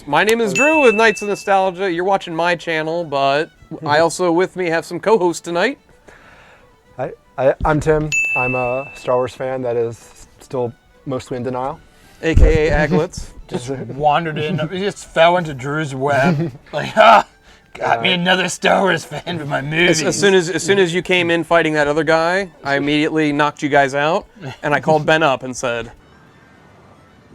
My name is Drew with Knights of Nostalgia. You're watching my channel, but I also with me have some co-hosts tonight. Hi, I'm Tim. I'm a Star Wars fan that is still mostly in denial. AKA Aglets. Just wandered in, he just fell into Drew's web. Like, got me another Star Wars fan with my movies. As soon as you came in fighting that other guy, I immediately knocked you guys out, and I called Ben up and said,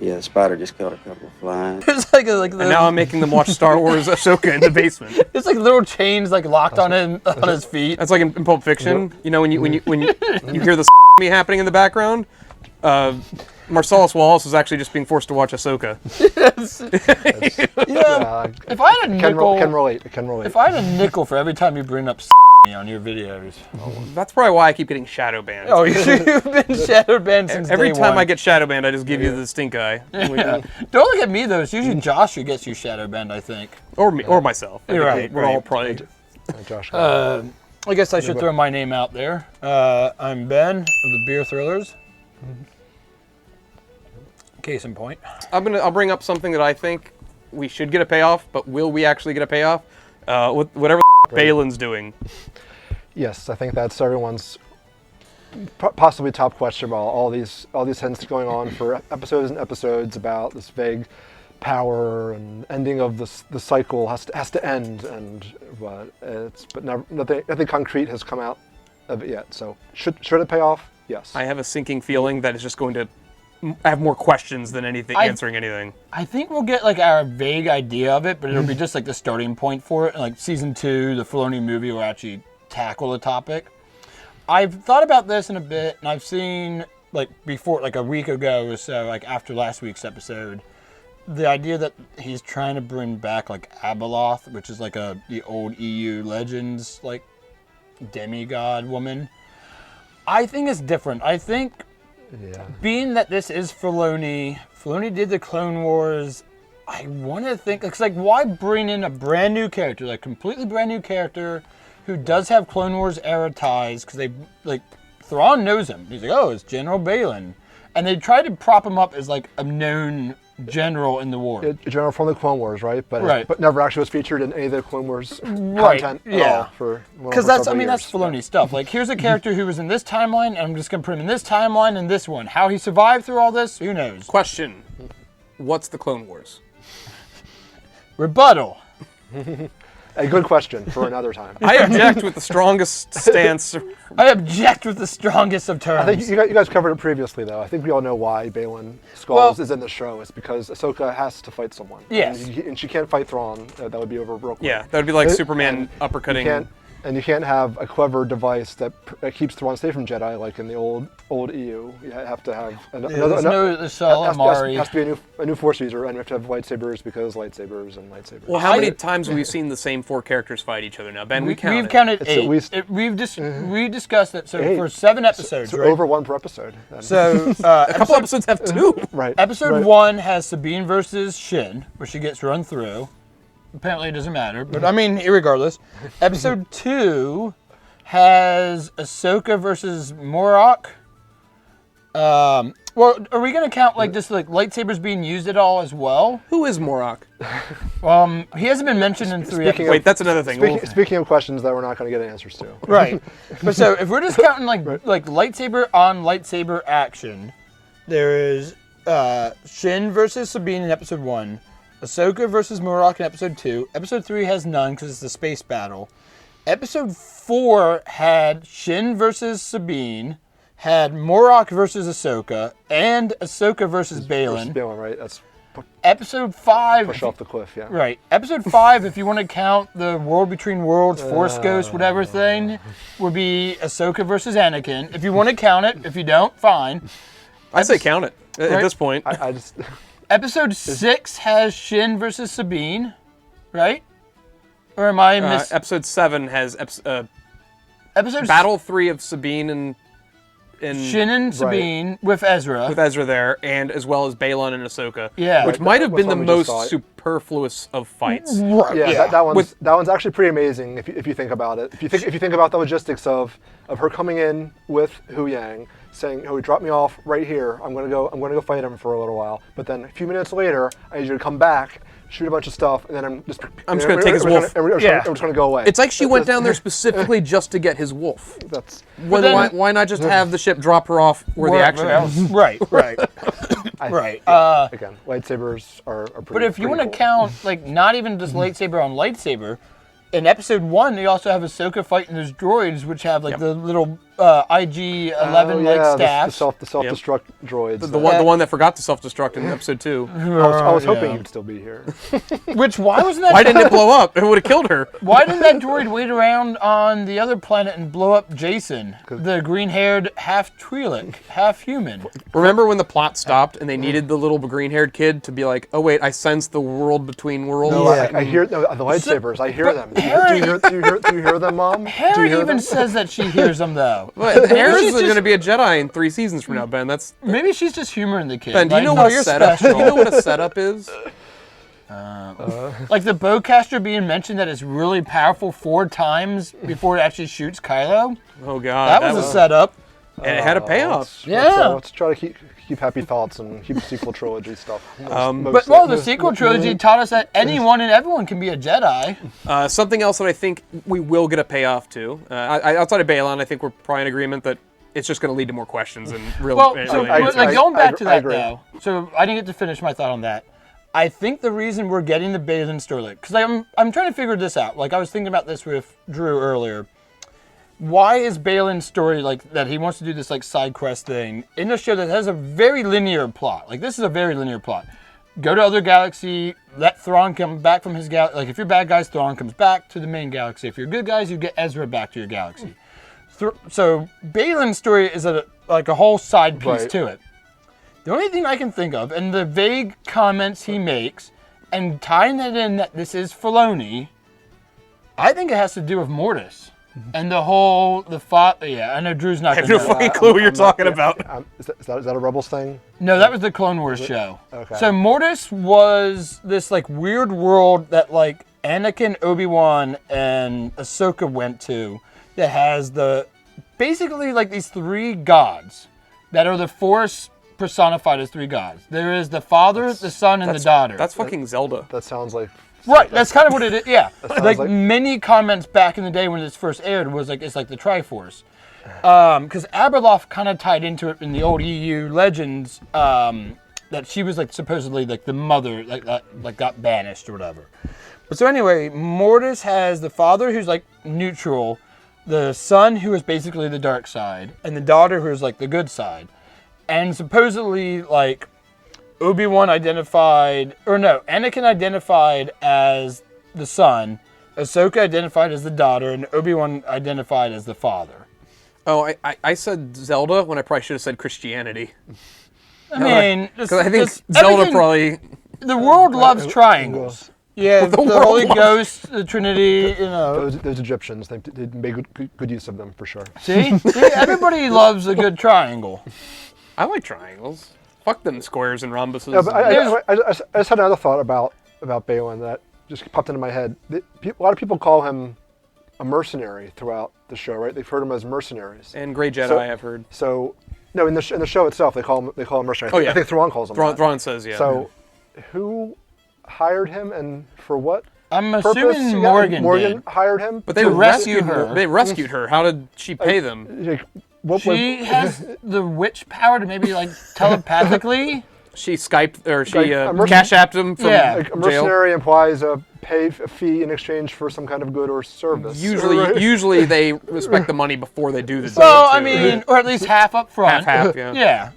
yeah, the spider just caught a couple of flies. It's like and now I'm making them watch Star Wars Ahsoka in the basement. It's like little chains like locked on him on his feet. That's like in Pulp Fiction. You know when you hear the me happening in the background. Marcellus Wallace is actually just being forced to watch Ahsoka. If I had a nickel, Can relate. if I had a nickel for every time you bring up on your videos. That's probably why I keep getting shadow banned. Oh, you've been shadow banned since every day time one. I get shadow banned, I just give you the stink eye. Yeah. Don't look at me though. It's usually Josh who gets you shadow banned, I think. Or me, or myself. You're right. We're all probably. Josh. I guess I should throw my name out there. I'm Ben of the Beer Thrillers. Case in point. I'll bring up something that I think we should get a payoff, but will we actually get a payoff? With whatever Balin's doing. Yes, I think that's everyone's possibly top question about all these hints going on for episodes and episodes about this vague power and ending of the cycle has to end, but nothing concrete has come out of it yet. So should it pay off? Yes. I have a sinking feeling that it's just going to have more questions than answering anything. I think we'll get like our vague idea of it, but it'll be just like the starting point for it. And like season 2, the Filoni movie will actually tackle the topic. I've thought about this in a bit, and I've seen like before, like a week ago or so, like after last week's episode, the idea that he's trying to bring back like Abeloth, which is like the old EU Legends like demigod woman. I think it's different. I think being that this is Filoni did the Clone Wars, I want to think, it's like, why bring in a brand new character, like completely brand new character who does have Clone Wars era ties, because they, like, Thrawn knows him. He's like, oh, it's General Balin. And they tried to prop him up as like a known general in the war. A general from the Clone Wars, right? But never actually was featured in any of the Clone Wars content at all for because that's Filoni stuff. Like, here's a character who was in this timeline, and I'm just gonna put him in this timeline and this one. How he survived through all this, who knows? Question: what's the Clone Wars? Rebuttal. A good question for another time. I object with the strongest stance. I object with the strongest of terms. I think you guys covered it previously, though. I think we all know why Balin Skulls is in the show. It's because Ahsoka has to fight someone. Yes. And she can't fight Thrawn. That would be over real quick. Yeah, that would be like Superman uppercutting. You can't have a clever device that keeps Thrawn safe from Jedi, like in the old EU. You have to have Mari. Has to be a new Force user, and you have to have lightsabers because lightsabers and lightsabers. Well, how many times have we seen the same 4 characters fight each other now? Ben, we've counted 8. At least we've discussed it. So 8. For 7 episodes, right? Over 1 per episode. Then. So a couple episodes have 2. Right. Episode 1 has Sabine versus Shin, where she gets run through. Apparently it doesn't matter, but I mean, irregardless. Episode 2 has Ahsoka versus Morok. Well, are we going to count like just like lightsabers being used at all as well? Who is Morok? He hasn't been mentioned in 3 episodes. Wait, that's another thing. Speaking of questions that we're not going to get answers to. Right. But so if we're just counting like lightsaber on lightsaber action, there is Shin versus Sabine in episode 1. Ahsoka versus Morok in episode 2. Episode 3 has none because it's the space battle. Episode 4 had Shin versus Sabine, had Morok versus Ahsoka, and Ahsoka versus Balin. Right? That's episode 5. Push off the cliff, yeah. Right. Episode 5, if you want to count the World Between Worlds, Force Ghost, whatever thing, would be Ahsoka versus Anakin. If you want to count it, if you don't, fine. I say count it at this point. I just. Episode 6 has Shin versus Sabine, right? Or am I missing? Episode 7 has episode Battle 3 of Sabine and Shin and Sabine with Ezra. With Ezra there, and as well as Balon and Ahsoka. Yeah. Which might have been the most superfluous of fights. Right. Yeah, that one's actually pretty amazing if you think about it. If you think about the logistics of her coming in with Hu Yang, saying, "Oh, he dropped me off right here. I'm gonna go fight him for a little while." But then a few minutes later, I need you to come back, shoot a bunch of stuff, and then I'm just gonna take his wolf. We're just gonna go away. It's like she went down there specifically just to get his wolf. That's Why not just have the ship drop her off where the action is? Right. Right. again, lightsabers are pretty. But if you want to cool. count, like, not even just lightsaber on lightsaber, in episode 1, they also have Ahsoka fighting those droids, which have like the little IG-11 like staffs. the self-destruct droids. The one that forgot to self-destruct in episode 2. I was hoping you'd still be here. Which, why wasn't that? Why didn't it blow up? It would have killed her. Why didn't that droid wait around on the other planet and blow up Jason, the green-haired half Twi'lek, half human? Remember when the plot stopped and they needed the little green-haired kid to be like, "Oh wait, I sense the world between worlds." No, I hear the lightsabers. I hear them. Do you hear them, Mom? Harry even says that she hears them though. But Harris is just- going to be a Jedi in 3 seasons from now, Ben. That's Maybe she's just humoring the kid. Ben. Do you Like, know no, what a you're setup? Do special. you know what a setup is? Like the bowcaster being mentioned that it's really powerful 4 times before it actually shoots Kylo. Oh God, That was a setup. and it had a payoff. Let's try to keep happy thoughts and keep sequel trilogy stuff. But the sequel trilogy taught us that anyone and everyone can be a Jedi. Something else that I think we will get a payoff to, outside of Balon, I think we're probably in agreement that it's just going to lead to more questions and real. Well, really so, interesting. going back to I that agree. though, so I didn't get to finish my thought on that. I think the reason we're getting the Balin story, because I'm trying to figure this out. Like I was thinking about this with Drew earlier. Why is Balin's story like that? He wants to do this like side quest thing in a show that has a very linear plot. Like this is a very linear plot. Go to other galaxy, let Thrawn come back from his galaxy. Like if you're bad guys, Thrawn comes back to the main galaxy. If you're good guys, you get Ezra back to your galaxy. So Balin's story is a whole side piece Right. to it. The only thing I can think of, and the vague comments he makes, and tying that in that this is Filoni, I think it has to do with Mortis. And the whole, I know Drew's not I have going no to know. fucking clue what you're talking about. Is that a Rebels thing? No, that was the Clone Wars show. Okay. So Mortis was this like weird world that like Anakin, Obi-Wan, and Ahsoka went to that has basically like these 3 gods that are the Force personified as 3 gods. There is the Father, the Son, and the Daughter. That's fucking Zelda. That sounds like. Right, that's kind of what it is. Yeah, like like- many comments back in the day when this first aired was like it's like the Triforce, because Aberloth kind of tied into it in the old EU legends that she was like supposedly like the mother like got banished or whatever. But so anyway, Mortis has the father who's like neutral, the son who is basically the dark side, and the daughter who is like the good side, and supposedly like. Anakin identified as the son, Ahsoka identified as the daughter, and Obi-Wan identified as the father. Oh, I said Zelda when I probably should have said Christianity. I mean, Because I think Zelda probably. The world loves triangles. Yeah, the world Holy loves- Ghost, the Trinity, you know. Those Egyptians, they made good use of them for sure. See, everybody loves a good triangle. I like triangles. Fuck them squares and rhombuses. Yeah, but I just had another thought about Balin that just popped into my head. A lot of people call him a mercenary throughout the show, right? They've heard him as mercenaries. and Grey Jedi, So- I've heard. So, no, in the show itself, they call him mercenary. Oh, yeah. I think Thrawn calls him that. Thrawn says, yeah. So, who hired him and for what I'm purpose? assuming Yeah, Morgan Morgan hired him. but they to rescue rescued her. her. They rescued her. How did she pay them? Like, what, She has the witch power to maybe like telepathically. She Skyped or she Like, a cash apped him from Yeah. like a jail. mercenary implies a fee in exchange for some kind of good or service. Right? Usually they respect the money before they do the deal. Well, I too. mean, or at least half up front. half, yeah. Yeah.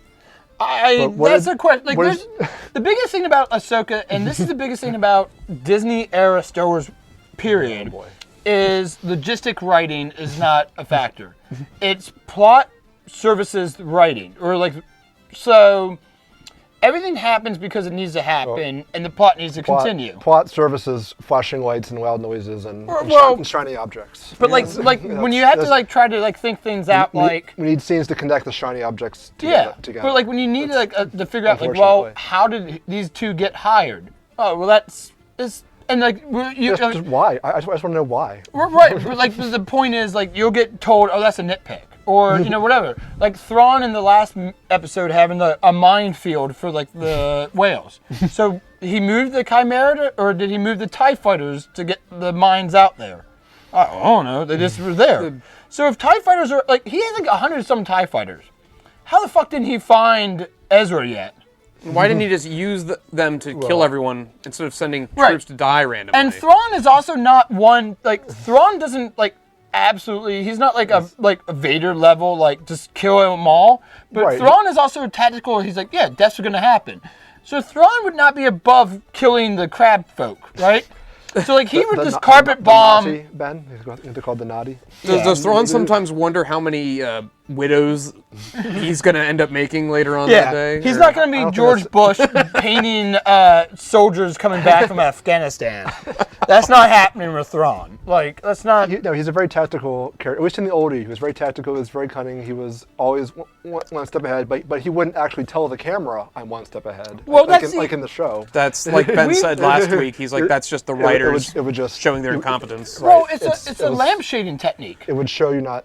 But what That's is- a question. Like, what there's, is- the biggest thing about Ahsoka, and this is the biggest thing about Disney era Star Wars, period, boy. is logistic writing is not a factor. It's plot services writing, or like, so everything happens because it needs to happen, and the plot needs to continue. Plot services, flashing lights and loud noises and Well- shiny objects. But like when you have to like try to like think things out, like. we need scenes to connect the shiny objects Yeah, together. but like when you need to like to figure out like, well, Unfortunately. how did these 2 get hired? Oh, well, that's and like you just why? I just want to know why. right. But like the point is like you'll get told, oh, that's a nitpick. or whatever. Like Thrawn in the last episode having a minefield for like the whales. So he moved the Chimera, or did he move the TIE fighters to get the mines out there? I don't know. They just were there. So if TIE fighters are like, he has like 100-some TIE fighters. How the fuck didn't he find Ezra yet? Why didn't he just use them to kill everyone instead of sending Right. troops to die randomly? And Thrawn is also not one, like, Thrawn doesn't, like, absolutely, he's not like a Vader level, like, just kill them all. But Right. Thrawn is also tactical, he's like, yeah, deaths are gonna happen. So Thrawn would not be above killing the crab folk, right? So, like, he would just carpet bomb. The Nazi, Ben? They're called the Naughty. Does Thrawn sometimes wonder how many widows he's going to end up making later on that day? He's Or- not going to be George Bush painting soldiers coming back from Afghanistan. That's not happening with Thrawn. Like, that's not... No, he's a very tactical character. At least in the oldie, he was very tactical, he was very cunning, he was always one step ahead, but he wouldn't actually tell the camera, I'm one step ahead. Well, like in the show. That's like Ben said last week. He's like, that's just the writers It would just showing their incompetence. Well, Right. it's a lampshading technique. It would show not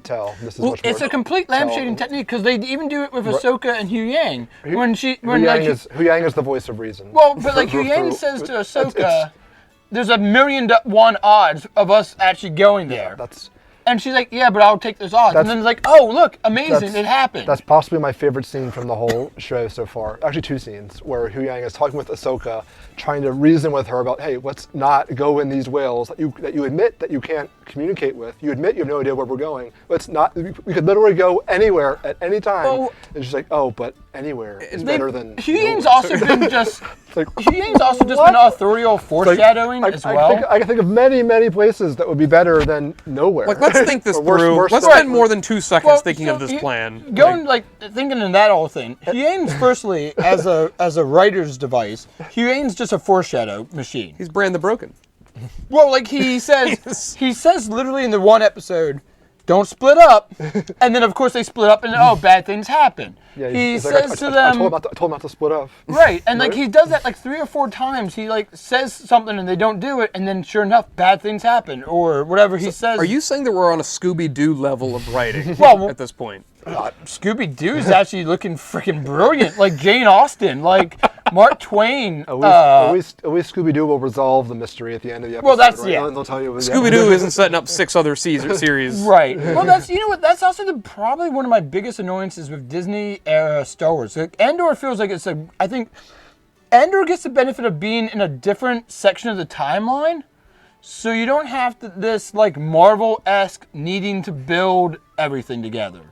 tell. This is Well, much more. it's a complete lampshading technique because they even do it with Ahsoka and Hu Yang. Hu Yang is the voice of reason. Well, but like Hu Yang says to Ahsoka, there's 1,000,000 odds of us actually going there. That's And she's like, yeah, but I'll take those odds. And then it's like, oh, look, amazing, it happened. That's possibly my favorite scene from the whole show so far. Actually, two scenes where Hu Yang is talking with Ahsoka, trying to reason with her about, hey, let's not go in these whales that you admit that you can't communicate with. You admit you have no idea where we're going. Let's not. We could literally go anywhere at any time. Oh. And she's like, oh, but anywhere is better than. Hu Yang's nowhere. also been just. like, Hu Yang's also just what? been authorial foreshadowing as well. I can think of many, many places that would be better than nowhere. Like, let's think this Or worse- through. worse Let's than- spend more than 2 seconds Well, thinking so of this plan. Going thinking in that whole thing, Hu Yang's firstly as a writer's device. Hu Yang's just a foreshadow machine. He's Bran the Broken. Well, like he says literally in the one episode, don't split up, and then of course they split up, and bad things happen. Yeah, he he's says like, to I them, told him not to split up. right, and like he does that like 3 or 4 times. He like says something and they don't do it, and then sure enough, bad things happen or whatever he says. Are you saying that we're on a Scooby-Doo level of writing Well, at this point? Scooby-Doo's actually looking freaking brilliant, like Jane Austen, like Mark Twain. At least Scooby-Doo will resolve the mystery at the end of the episode. Well, that's- right? yeah. They'll tell you. Scooby-Doo isn't setting up 6 other series. Right. Well, that's that's also probably one of my biggest annoyances with Disney era Star Wars. Like, Andor feels like I think Andor gets the benefit of being in a different section of the timeline, so you don't have this like Marvel-esque needing to build everything together.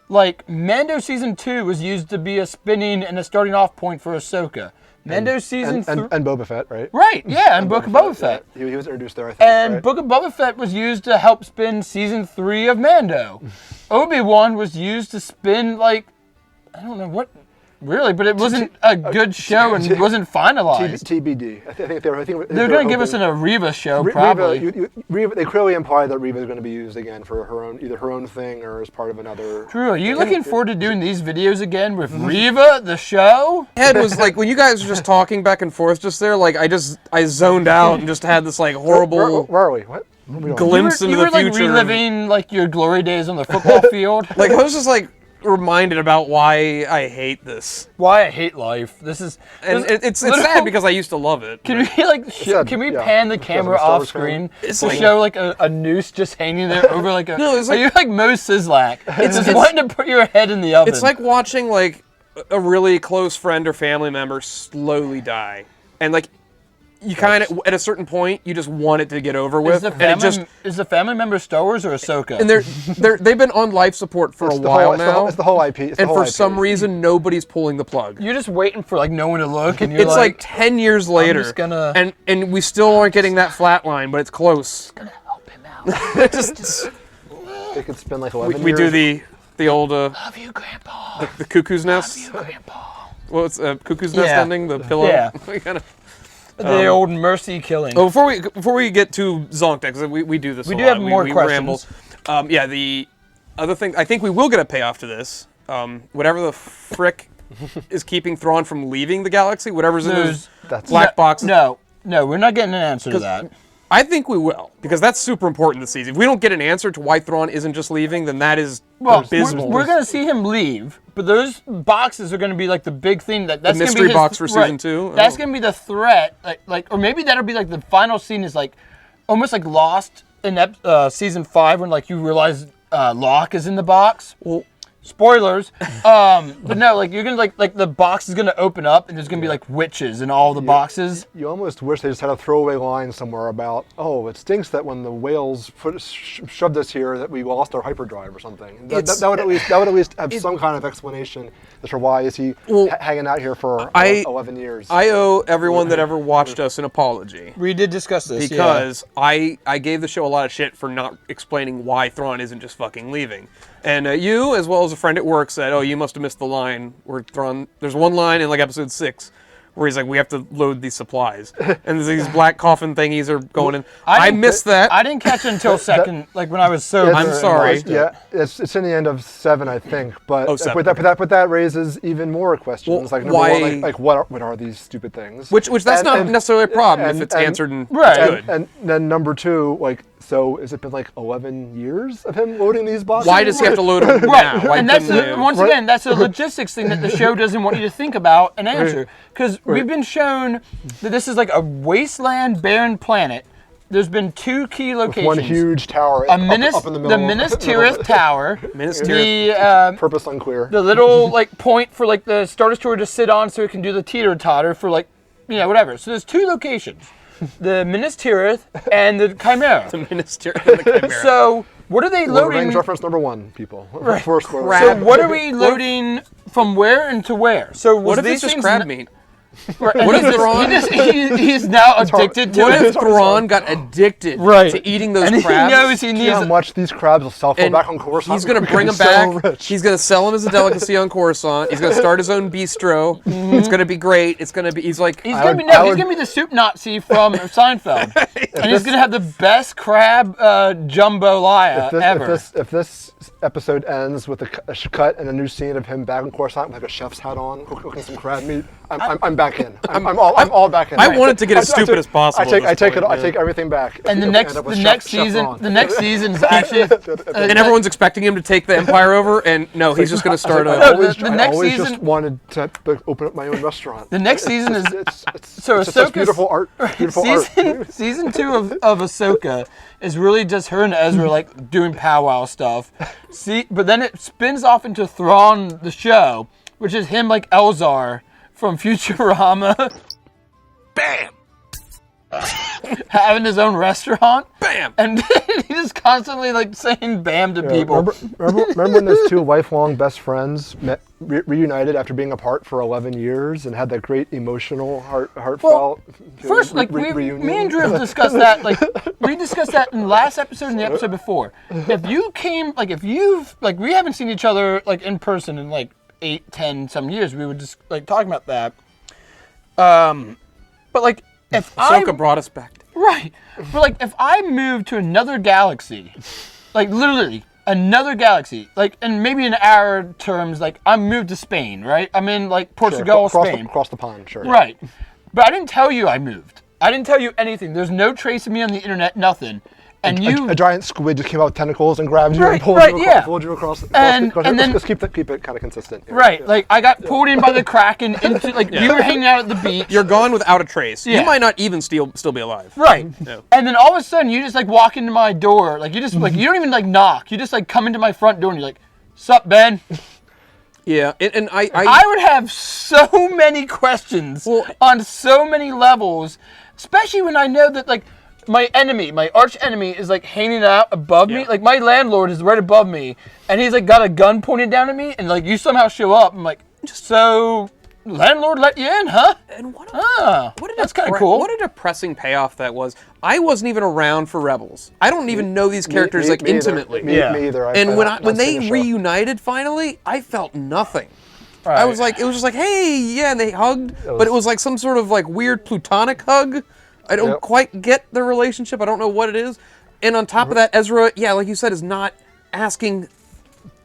Like Mando season 2 was used to be a spinning and a starting off point for Ahsoka. Mando season 3. And Boba Fett, right? Right, yeah, and Book of Boba Fett. Yeah. He was introduced there, I think. And right? Book of Boba Fett was used to help spin season 3 of Mando. Obi-Wan was used to spin like, I don't know what, really, but it wasn't a good show and wasn't finalized. TBD. I think They're going to give us an Ariva show, probably. Reva, they clearly imply that Reva is going to be used again for either her own thing or as part of another. Drew, are you looking forward to doing these videos again with Reva, the show? Head was like, when you guys were just talking back and forth just there, like I zoned out and just had this like horrible Where are we? What? What are we doing? glimpse You into were the like future. reliving like your glory days on the football field. Like, I was just like reminded about why I hate this. Why I hate life. This is And it's sad because I used to love it. Can we like said, can we yeah. pan the Because camera I'm a Star off Wars fan. screen It's to like- show like a noose just hanging there over like a? No, it's are you like Mo Sislak? It's just wanting to put your head in the oven. It's like watching like a really close friend or family member slowly die, and like you kind of at a certain point you just want it to get over with, is the family member Star Wars or Ahsoka? and they've been on life support for a while now, It's the whole IP. and for some reason nobody's pulling the plug. You're just waiting for like no one to look, and you're It's like 10 years later, just gonna- and we still aren't getting that flat line, but it's close. gonna help him out. Just They could spend like 11 we years. do the old Love you, Grandpa. the cuckoo's nest. Love you, Grandpa. Well, it's cuckoo's nest Yeah. ending. The pillow. Yeah. We kinda, The old mercy killing. oh, before we get to Zonk, because we do this. We a do lot. have more we questions. Ramble. Yeah, the other thing, I think we will get a payoff to this. Whatever the frick is keeping Thrawn from leaving the galaxy, whatever's in those That's black boxes. No, we're not getting an answer to that. I think we will, because that's super important this season. If we don't get an answer to why Thrawn isn't just leaving, then that is abysmal. We're going to see him leave, but those boxes are going to be like the big thing. That's the mystery gonna be box for season 2? That's going to be the threat. Or maybe that'll be like the final scene is like almost like Lost in season 5 when like you realize Locke is in the box. Well, spoilers. But no, like you're gonna like the box is gonna open up and there's gonna be like witches in all the boxes. You almost wish they just had a throwaway line somewhere about, oh, it stinks that when the whales shoved us here that we lost our hyperdrive or something. That would at least have some kind of explanation as to why is he hanging out here for 11 years. I owe everyone that ever watched us an apology. We did discuss this because I gave the show a lot of shit for not explaining why Thrawn isn't just fucking leaving. And you, as well as a friend at work, said, "Oh, you must have missed the line where Thrawn." There's one line in like episode 6 where he's like, "We have to load these supplies," and there's these black coffin thingies are going in. I missed that. I didn't catch it until second, like when I was sober. I'm sorry. Yeah, it's in the end of 7, I think. But 7. But that raises even more questions. Well, like number one, like what are these stupid things? Which that's not necessarily a problem if it's answered and right. good. And then number 2, like. So has it been like 11 years of him loading these boxes? Why does he have to load them now? Why and that's couldn't again, that's a logistics thing that the show doesn't want you to think about and answer. Because we've been shown that this is like a wasteland, barren planet. There's been 2 key locations. One huge tower up in the middle. The Minas Tirith Tower. Purpose unclear. The little like point for like the Star Destroyer to sit on so it can do the teeter-totter for like, whatever. So there's 2 locations. The Minas Tirith and the Chimera. The Minas Tirith and the Chimera. So what are they Lord loading? Rings reference number 1, people. Right. First So what are we loading from where and to where? So what if it's just crab meat? Right. What if Thrawn? He's now addicted to it. What if Thrawn got addicted to eating those crabs? And he knows he needs how much these crabs will sell for back on Coruscant. He's going to bring them back. He's going to sell them as a delicacy on Coruscant. He's going to start his own bistro. It's going to be great. It's going to be. He's going to be the soup Nazi from Seinfeld, and he's going to have the best crab jambalaya ever. If this episode ends with a cut and a new scene of him back on Coruscant with like a chef's hat on, cooking some crab meat, I'm back in. I'm all back in. I wanted to get as stupid as possible. I take everything back. And the next season is actually, and everyone's expecting him to take the Empire over, and no, he's just going to start a. I always just wanted to open up my own restaurant. The next season is so Ahsoka's beautiful art. Season 2 of Ahsoka is really just her and Ezra like doing powwow stuff. But then it spins off into Thrawn the show, which is him like Elzar from Futurama. Bam! Having his own restaurant. Bam! And he's just constantly like saying bam to people. Remember when those 2 lifelong best friends reunited after being apart for 11 years and had that great emotional, heartfelt first, like reunion? Me and Drew have discussed that. Like we discussed that in the last episode and the episode before. If we haven't seen each other like in person in like 8, 10 some years, we were just like talking about that. But like if Ahsoka brought us back. Right. But like if I moved to another galaxy, like literally another galaxy, like and maybe in our terms, like I moved to Spain, right? I'm in like Portugal, Spain. Across the pond, sure. Right. But I didn't tell you I moved. I didn't tell you anything. There's no trace of me on the internet, nothing. And a giant squid just came out with tentacles and grabbed you and pulled you across. And then let's keep it kind of consistent. Right, yeah. Like I got pulled in by the Kraken into like you were hanging out at the beach. You're gone without a trace. Yeah. You might not even still be alive. Right. No. And then all of a sudden you just like walk into my door, like you just like you don't even like knock. You just like come into my front door and you're like, "Sup, Ben?" Yeah, and I would have so many questions on so many levels, especially when I know that like my arch enemy is like hanging out above me. Like my landlord is right above me and he's like got a gun pointed down at me and like you somehow show up. I'm like, so landlord let you in, huh? And that's kind of cool. What a depressing payoff that was. I wasn't even around for Rebels. I don't even know these characters intimately. Me either. And when they reunited finally, I felt nothing. Right. It was just like, hey, yeah, and they hugged, but it was like some sort of like weird plutonic hug. I don't quite get the relationship. I don't know what it is. And on top of that, Ezra, like you said, is not asking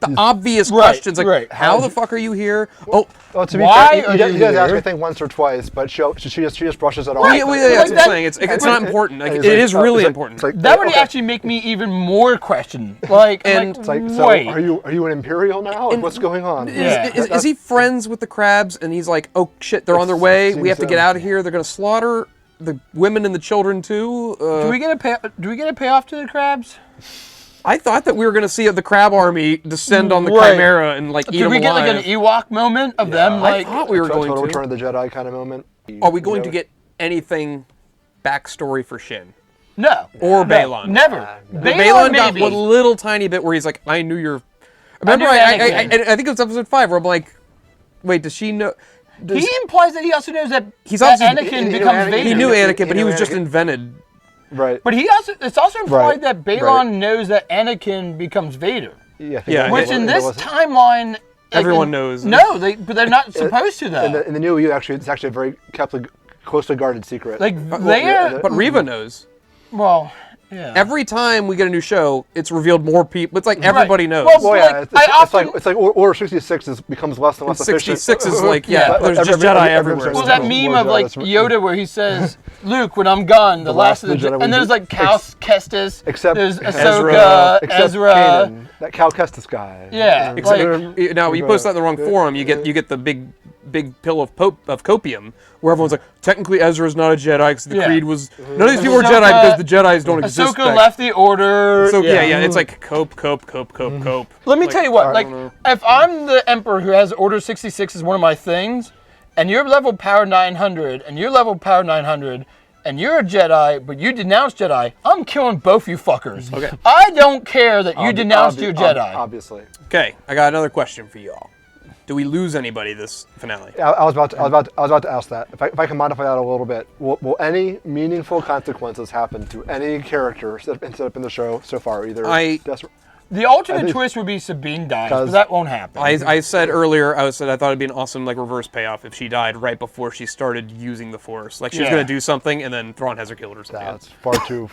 the obvious Right, questions, like right. how the fuck are you here? Oh, Well, to be Why fair, are you you guys ask me, here? I think, once or twice, but she just brushes it off. yeah, well, yeah, that's what that- I'm saying. It's not important. Like, And it he's like, is oh, really it's like- important. it's like, That would okay. actually make me even more question. Like, I'm And like, It's like, so wait. are you an Imperial now? Like, what's going on? Yeah. Is he friends with the crabs? And he's like, oh shit, they're on their way. We have to seems get so. out of here. They're gonna slaughter the women and the children too. Do we get a payoff to the crabs? I thought that we were gonna see the crab army descend on the Right. Chimera and like eat Did them we get alive. like an Ewok moment of them? I Like, thought we were going Total to. Return of the Jedi kind of moment. Are we going to get anything backstory for Shin no. or No, Balon? Never. Balon got maybe. one little tiny bit where he's like, "I knew your." Remember, knew I Anakin. think it was episode 5 where I'm like, "Wait, does she know?" Does, He implies that he also knows that, He's that also- Anakin he knew becomes Anakin. Vader. he knew Anakin, He but he knew was just Anakin. invented. Right. But it's also implied Right. that Balon Right. knows that Anakin becomes Vader. Yeah. Yeah, Which in this was- timeline, like, Everyone knows. No, but they're not supposed to though. in the new EU, actually, it's actually a very closely guarded secret. Like Well, they're but Reva knows. well, yeah. Every time we get a new show, it's revealed more people. It's like everybody knows. Well, well, like, yeah, I it's like Order 66 becomes less and less efficient. 66 is like, yeah, But there's just everybody- Jedi everyone everywhere. says well, it's that more meme Jedi, of like that's- Yoda where he says, "Luke, when I'm gone, the last of the Jedi Jedi," will and there's be- like Cal Kestis, Except there's Ezra, Ahsoka, except Ezra. Kanan, that Cal Kestis guy. Yeah, Except like- now you post that in the wrong forum, you get the big pill of copium, where everyone's like, technically Ezra's not a Jedi because the Yeah. creed was none of these people were Ahsoka- Jedi because the Jedis don't exist. Ahsoka back- left the Order. So yeah, it's like cope. Let me tell you what, I like, don't know. if I'm the Emperor who has Order 66 as one of my things, and you're level power 900, and you're level power 900, and you're a Jedi, but you denounce Jedi, I'm killing both you fuckers. Okay. I don't care that you denounced your Jedi. Obviously. Okay, I got another question for you all. Do we lose anybody this finale? I was about to ask that. If I can modify that a little bit, will any meaningful consequences happen to any characters that have been set up in the show so far? Either The ultimate think- twist would be Sabine dies, but 'Cause- that won't happen. I said earlier, I thought it'd be an awesome like reverse payoff if she died right before she started using the Force. Like she was Yeah. gonna do something and then Thrawn has her killed or something. that's far too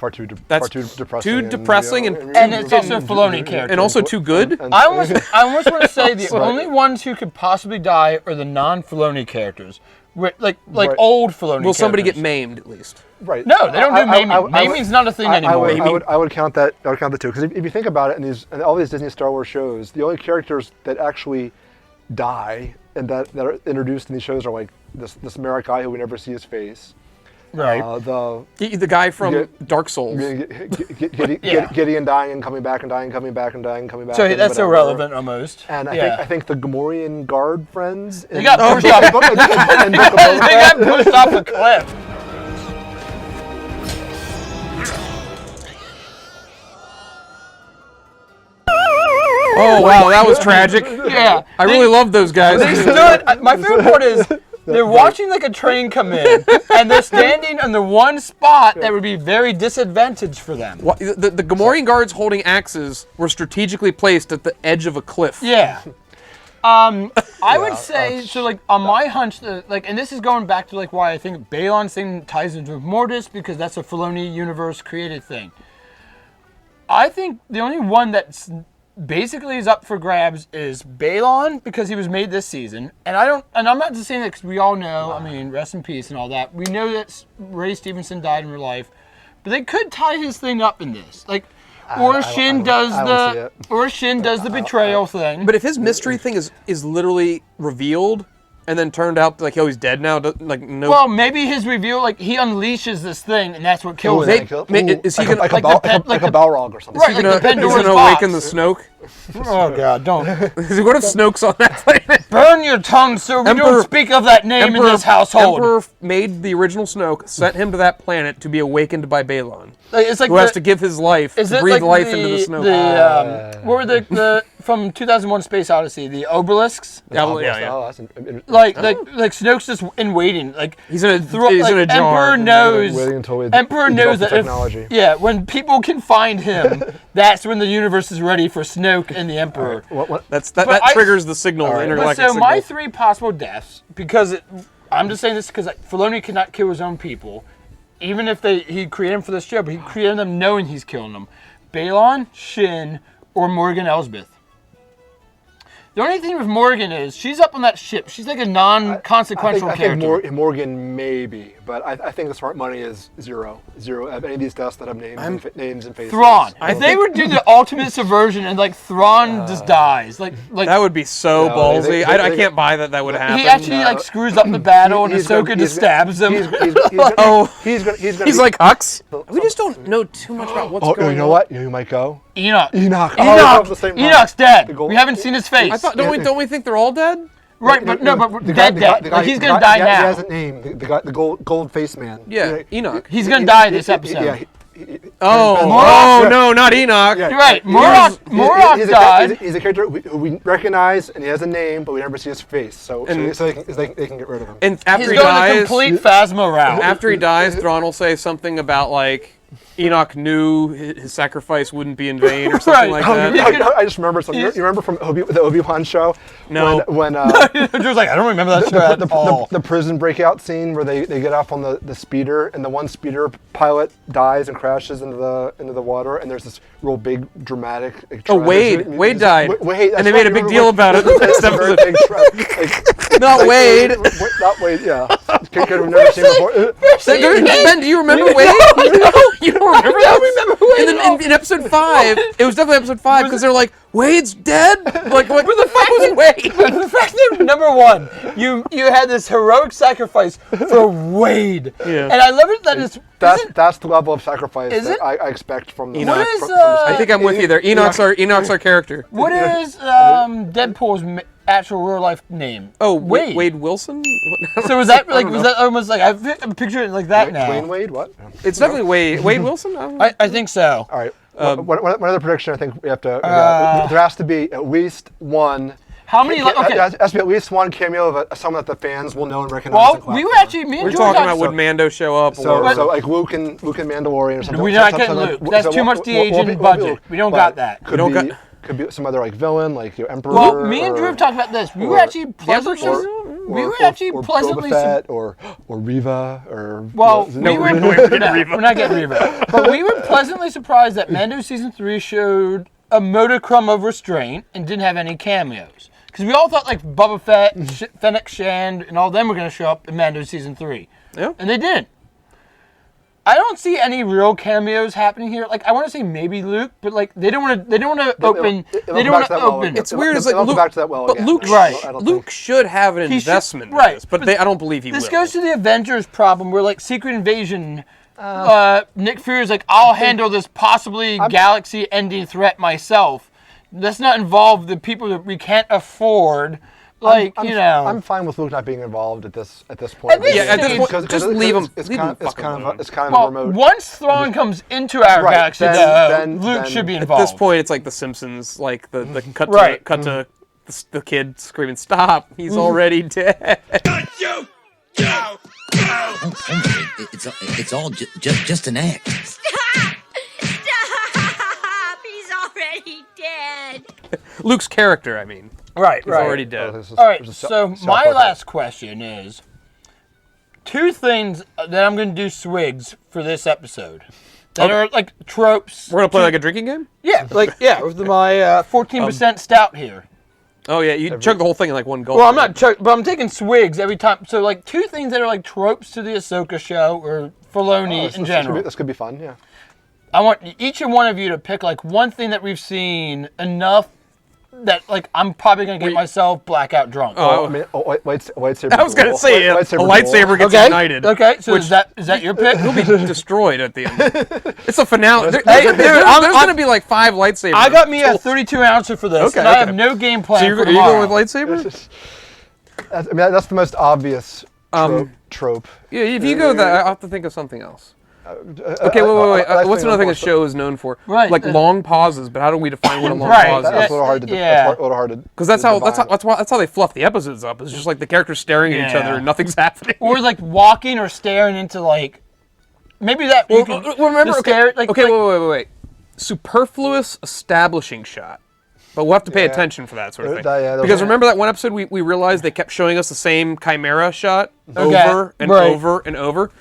That's depressing. too depressing and- and it's also a Filoni character. And also too good. I almost want to say the only ones who could possibly die are the non-Filoni characters. Like Right. old Filoni Will somebody get characters. maimed at least? right. No, they don't do maiming. I would- Maiming's not a thing anymore. I would count that. I would count the two because if you think about it, in all these Disney Star Wars shows, the only characters that actually die and that are introduced in these shows are like this Merrick guy who we never see his face. Right. The guy from Yeah. Dark Souls. Gideon dying and coming back and dying, coming back and dying, and coming back. So and that's whatever. irrelevant almost. And yeah. I think the Gamorrean guard friends. They got pushed off. and Book of Boba They Fett. got pushed off a cliff. Oh wow, that was tragic. Yeah. I really love those guys. They stood. My favorite part is they're watching like a train come in, and they're standing on the one spot that would be very disadvantaged for them. The Gamorrean guards holding axes were strategically placed at the edge of a cliff. Yeah. I would say so. Like on my hunch, like, and this is going back to like why I think Balon's thing ties into Mortis because that's a Filoni universe created thing. I think the only one that's basically is up for grabs is Balon because he was made this season, and I'm not just saying that because we all know. I mean, rest in peace and all that. We know that Ray Stevenson died in real life, but they could tie his thing up in this, like. Or Shin does the betrayal thing. But if his mystery thing is literally revealed and then turned out like, oh, he's dead now, like no. Well, maybe his reveal, like he unleashes this thing, and that's what kills him. Is he gonna like like a the Balrog or something? Right, he's like gonna, the Pandora's he's gonna box. awaken the Snoke? Oh God, don't What if Snoke's on that planet? burn your tongue, so we Emperor- don't speak of that name in this household. Emperor made the original Snoke, sent him to that planet to be awakened by Balon, Like, it's like who has to give his life, is to it breathe like life into the Snoke. what were the from 2001: Space Odyssey, the obelisks? yeah. Oh, that's Like Snoke's just in waiting. Like He's in a like, jar. Emperor knows. waiting until we Emperor knows that technology. when people can find him, that's when the universe is ready for Snoke and the Emperor. That triggers the signal, the But intergalactic so my signal. 3 possible deaths, because I'm just saying this because Filoni cannot kill his own people, even if he created them for this show, but he created them knowing he's killing them. Balon, Shin, or Morgan Elsbeth. The only thing with Morgan is she's up on that ship. She's like a non-consequential character. I think Morgan maybe, but I think the smart money is zero. Zero of any of these deaths that have names and faces. Thrawn. If they would do the ultimate subversion and like Thrawn just dies, like that would be so ballsy. I can't buy that would happen. He actually like screws up the battle and Ahsoka just stabs him. He's like Hux. We just don't know too much about what's going on. You know what? You might go. Enoch. Enoch's dead. We haven't seen his face. Don't we think they're all dead? Right, but dead. Like he's gonna die now. He has a name. The gold face man. Yeah, Enoch. He's gonna die this episode. No, not Enoch. You're right. Morok died. He's a character who we recognize, and he has a name, but we never see his face. So they can get rid of him. And after he's going the complete Phasma route. After he dies, Thrawn will say something about like Enoch knew his sacrifice wouldn't be in vain or something like that. I just remember something. You remember from the Obi-Wan show? No. When Drew's like, I don't remember that show at all. The prison breakout scene where they get off on the speeder, and the one speeder pilot dies and crashes into the water, and there's this real big dramatic. Wade died. Wade, and they made a big deal about it in the next episode. Not Wade. Not Wade. Yeah. Character we've never seen before. Ben, do you remember Wade? You don't remember that? I in episode 5, it was definitely episode 5 because they're like, Wade's dead? Like, what the fuck was Wade? The fact that, number one, you had this heroic sacrifice for Wade. Yeah. And I love it that that's the level of sacrifice that I expect from Enoch. I think I'm with you there. Enoch's our character. What is Deadpool's actual real life name? Oh, Wade. Wade Wilson? So was that almost like I'm picturing it like that now? Wayne Wade? What? It's definitely Wade Wilson? I think so. All right. One other prediction I think we have to. There has to be at least one. How many? Okay. There has to be at least one cameo of someone that the fans will know and recognize. Well, we were actually me and We're talking about would Mando show up? So like Luke and Mandalorian or something. We're not getting Luke. That's too much de-aging budget. We don't got that. Could be some other like villain, like your Emperor. Well, me and Drew have talked about this. We were actually pleasantly Boba Fett or Reva or. Well, we're not getting Reva. But we were pleasantly surprised that Mando season 3 showed a modicum of restraint and didn't have any cameos. Because we all thought like Boba Fett, Fennec Shand, and all of them were going to show up in Mando season 3. Yeah. And they didn't. I don't see any real cameos happening here. Like I want to say maybe Luke, but like they don't want to open. It's weird. It's like Luke. Back to that well but again. Luke should have an investment in this, but I don't believe he will. This goes to the Avengers problem, where like Secret Invasion. Nick Fury's like, I'll handle this possibly galaxy-ending threat myself. Let's not involve the people that we can't afford. Like, I'm fine with Luke not being involved at this point. At this point, just leave him. It's kind of a remote. Once Thrawn comes into our galaxy, Luke should be involved. At this point, it's like The Simpsons, like the cut to the kid screaming, "Stop! He's already dead." It's all just an act. Stop! He's already dead. Luke's character, I mean. Right. He's already dead. All right, so my last question is, 2 things that I'm going to do swigs for this episode that are like tropes. We're going to play like a drinking game? Yeah, with my 14% stout here. Oh, yeah, you chug the whole thing in like one gulp. Well, I'm not chugging, but I'm taking swigs every time. So like 2 things that are like tropes to the Ahsoka show or Filoni in general. This could be fun, yeah. I want each and one of you to pick like one thing that we've seen enough that like I'm probably gonna get myself blackout drunk. Lightsaber. I was gonna say a lightsaber gets ignited. Okay, so is that your pick? He'll be destroyed at the end. It's a finale. There's gonna be like 5 lightsabers. I got me a 32 ouncer for this, and I have no game plan. So are you going with lightsabers? That's the most obvious trope. Yeah, if you go that, I'll have to think of something else. Okay, wait. What's another thing the show is known for? Right. Like long pauses, but how do we define what a long pause is? That's a little hard to do. Yeah. That's a little hard to. Because that's how they fluff the episodes up. It's just like the characters staring at each other and nothing's happening. Or like walking or staring into like maybe that. Remember? Wait. Superfluous establishing shot. But we'll have to pay attention for that sort of thing. Because remember that one episode we realized they kept showing us the same Chimera shot over and over and over?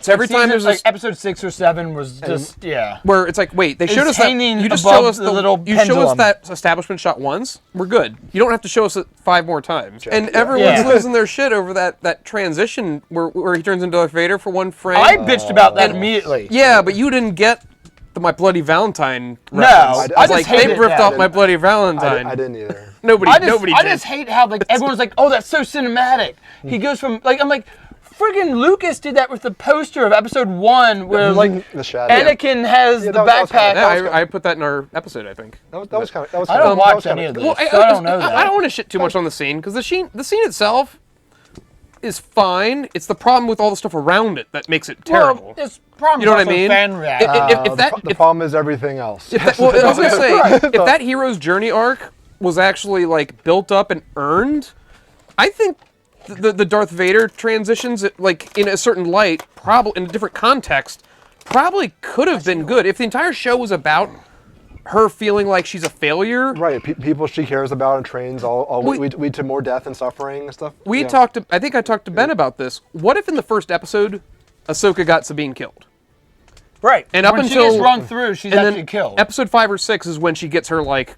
So every time there's like this, episode 6 or 7 was just where it's like, wait, they showed It's us that. hanging You just above show us the little You show us pendulum. that establishment shot once. We're good. You don't have to show us it 5 more times. And Yeah. everyone's Yeah. losing their shit over that transition where he turns into Darth Vader for one frame. I bitched about that immediately. Yeah, but you didn't get the My Bloody Valentine No, reference. I was just like, hated they ripped that. off My Bloody Valentine. I didn't either. Nobody I did. just hate how like everyone's like, oh, that's so cinematic. He goes from like I'm like, friggin' Lucas did that with the poster of episode 1 where like The shadow. Anakin has the that was backpack. Yeah, I put that in our episode, I think. That was kind of. I don't watch any of this, so I don't know that. I don't want to shit too much on the scene because the scene itself is fine. It's the problem with all the stuff around it that makes it terrible. Well, it's probably You know what I also mean? fan reaction. The problem is everything else. Well, I was gonna say, if that hero's journey arc was actually like built up and earned, I think the Darth Vader transitions, like in a certain light, probably in a different context, probably could have been good. If the entire show was about her feeling like she's a failure, Right, people she cares about and trains all lead to more death and suffering and stuff. we Yeah. talked. I think I talked to Ben about this. What if in the first episode, Ahsoka got Sabine killed? Right. And up when until she gets run through, she's and actually then killed. Episode 5 or 6 is when she gets her like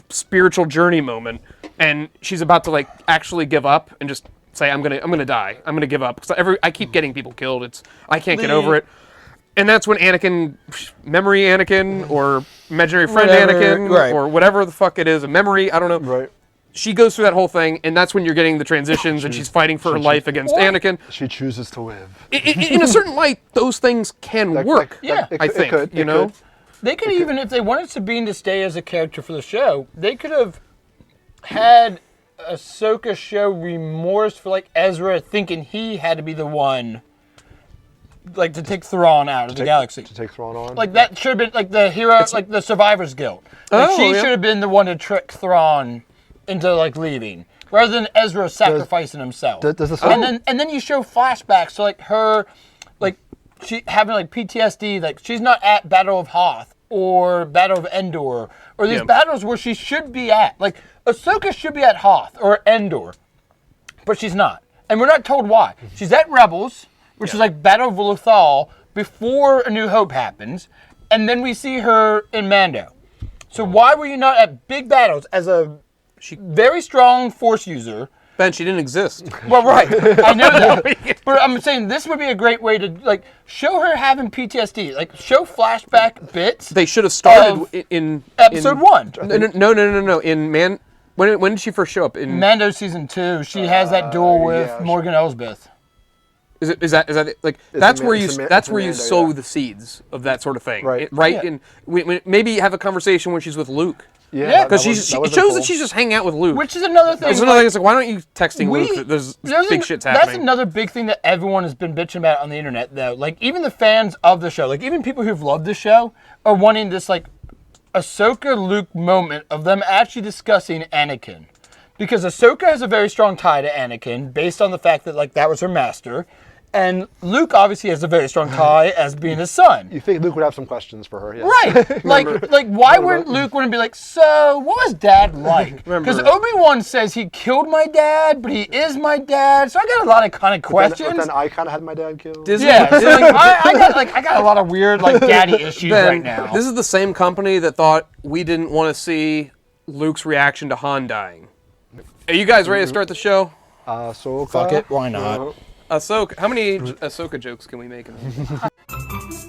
spiritual journey moment, and she's about to like actually give up and just say, "I'm gonna die. I'm gonna give up." Because I keep getting people killed. I can't get over it. And that's when memory Anakin, or imaginary friend Whatever, Anakin, right. or whatever the fuck it is, a memory. I don't know. Right. She goes through that whole thing, and that's when you're getting the transitions, and she's fighting for her life against Anakin. She chooses to live. In a certain light, those things can work. Yeah. I think, it you know? could. They could even, if they wanted Sabine to stay as a character for the show, they could have had Ahsoka show remorse for like Ezra thinking he had to be the one, like to take Thrawn out of the galaxy. To take Thrawn on. Like that should have been like the hero, like the survivor's guilt. Like Oh, she yeah. should have been the one to trick Thrawn into like leaving, rather than Ezra sacrificing himself. does the- and then you show flashbacks to like her, like she having like PTSD. Like she's not at Battle of Hoth or Battle of Endor or these Yeah. battles where she should be at. Like Ahsoka should be at Hoth or Endor, but she's not, and we're not told why. She's at Rebels, which is like Battle of Lothal before A New Hope happens, and then we see her in Mando. So why were you not at big battles as a very strong Force user? Ben, she didn't exist. Well, right, I know that, but I'm saying this would be a great way to like show her having PTSD, like show flashback bits. They should have started Of in Episode 1. No. When did she first show up? In Mando season 2, she has that duel with yeah, Morgan Elsbeth. is that it? Like that's where you it's a Mando, sow yeah. the seeds of that sort of thing, Right. Right. Yeah. And maybe have a conversation when she's with Luke, Yeah, because that it would've shows been that cool. she's just hanging out with Luke. Which is another thing. There's another thing. It's like, why aren't you texting We- Luke? There's There's big an- shit's happening. That's another big thing that everyone has been bitching about on the internet, though. Like, even the fans of the show, like, even people who've loved the show, are wanting this, like, Ahsoka Luke moment of them actually discussing Anakin. Because Ahsoka has a very strong tie to Anakin, based on the fact that, like, that was her master. And Luke obviously has a very strong tie as being his son. You think Luke would have some questions for her? Yes. Right. like why wouldn't Luke want to be like, so what was Dad like? Because Obi-Wan says he killed my dad, but he is my dad. So I got a lot of kind of questions. But then I kind of had my dad killed. Disney, Yeah, so I got a lot of weird like daddy issues Ben, right now. This is the same company that thought we didn't want to see Luke's reaction to Han dying. Are you guys ready to start the show? So Fuck it, why not? Ahsoka. How many Ahsoka jokes can we make in this?